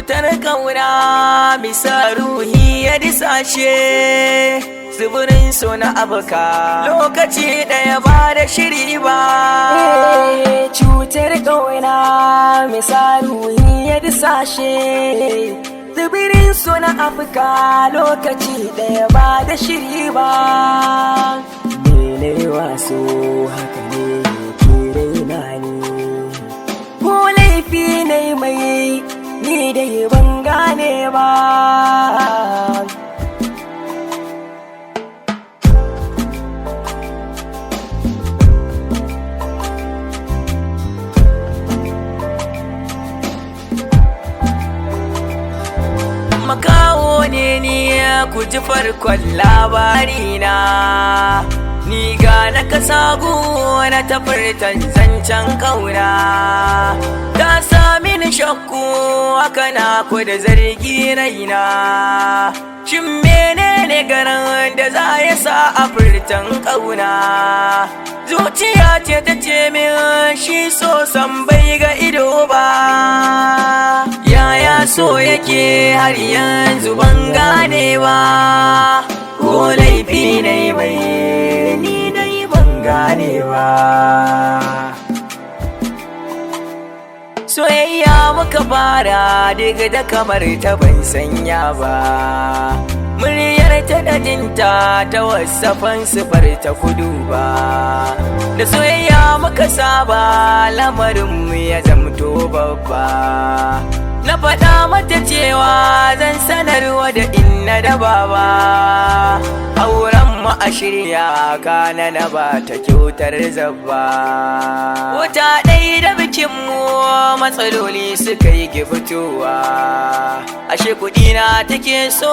cutar kauna bisa ruhi ya disashe tsibirin so na abuka lokaci ɗaya ba da shiri ba. Cutar kauna bisa ruhi ya disashe tsibirin so na abuka lokaci ɗaya ba da shiri ba. Mene waso haka ne ke raina ni ko laifi ne mai ni dai ban gane ba. Makaho ne ni ku ji farkon labarina, ni ga na kasagu na tafartan zancen kauna. Ta sami ni shakku haka na ku da zargi raina, shin menene garin da za ya sa a furtan kauna? Zuciya ce ta ce min shi so san bai ga ido ba. Yaya so yake har yanzu ban gane ba, ko laifi ne mai ni dai ban gane ba. Soyayya muka fara daga da kamar ta ban sanya ba, muryar ta da jinta ta wasafan sifar ta kudu ba. Da soyayya muka saba lamarinmu ya zamto babba, na faɗa mata cewa zan sanarwa da inna da baba. Auren mu a shirya kana na ba ta kyautar zabba. Wata ɗaya da bikin mu matsaloli suka yi fitowa, ashe kuɗina take so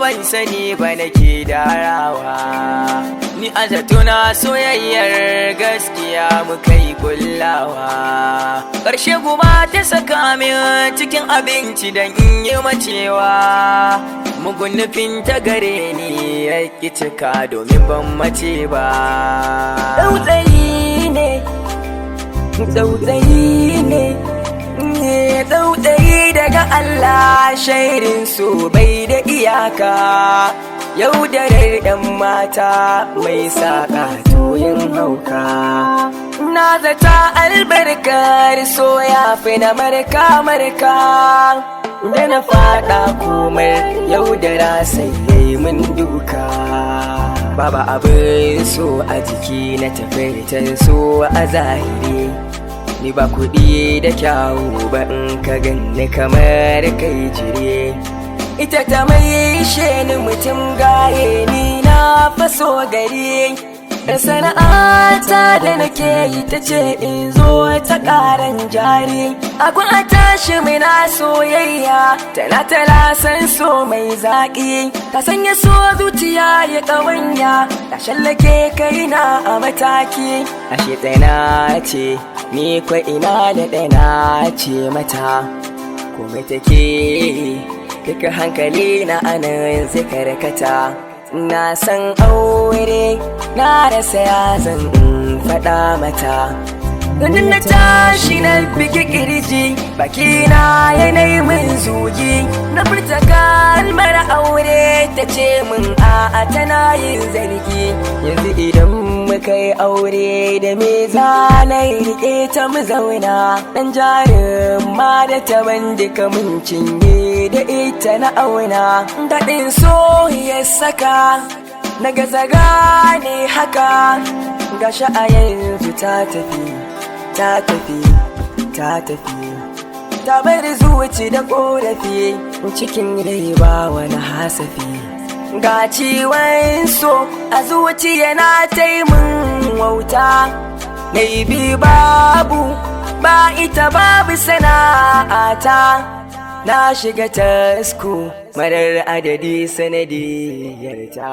ban sani ba nake darawa. Ni a zatona soyayyar gaskiya muka yi kullawa, ƙarshe guba ta saka min cikin abinci don in yi macewa. Mugun nufin ta gare ni ya ƙi cika domin ban mace ba. Tsautsayi ne, tsautsayi ne, tsautsayi daga Allah, shairin so bai da iyaka. Yaudarar 'yan mata mai saƙa toyin hauka, na zata albarkar so ya fi na marka-marka. Da na faɗa komai yaudara sai yayi min duka. Baba abin so a jiki na tafaitan so a zahiri, ni ba kuɗi da kyawu ba in ka ganni kamar kai jire. Ita ta mai ni mutum gaye ni na faso gari, da sana'ata da nake yi ta ce in zo ta ƙaran jari. Agun a tashi mina soyayya tana talasan so mai zaƙi, ta sanya so zuciya ya ƙawanya, ta shallake kaina a mataki. Ashe ɗana ce ni kwa ina da ɗana ce mata, komai take duka hankali na anan zai karkata. Na san aure na rasa ya zan faɗa mata, ganin na tashi na biki kirji bakina yanayi min zugi. Na furta kalmar aure ta ce min a'a tana yin zargi. Yanzu idan muka yi aure da me za na riƙe ta mu zauna, ɗan jarin ma da taban duka mun cinye da ita na auna. Daɗin so ya saka na gaza gane haka, gashi a yanzu ta tafi, ta tafi, ta tafi, ta bari zuci da ƙorafi cikin rai ba wani hasafi. Ga ciwon so a zuciya na taimun wauta, bi babu ba ita babu sana'ata. Na shiga tasko marar adadi sanadiyarta.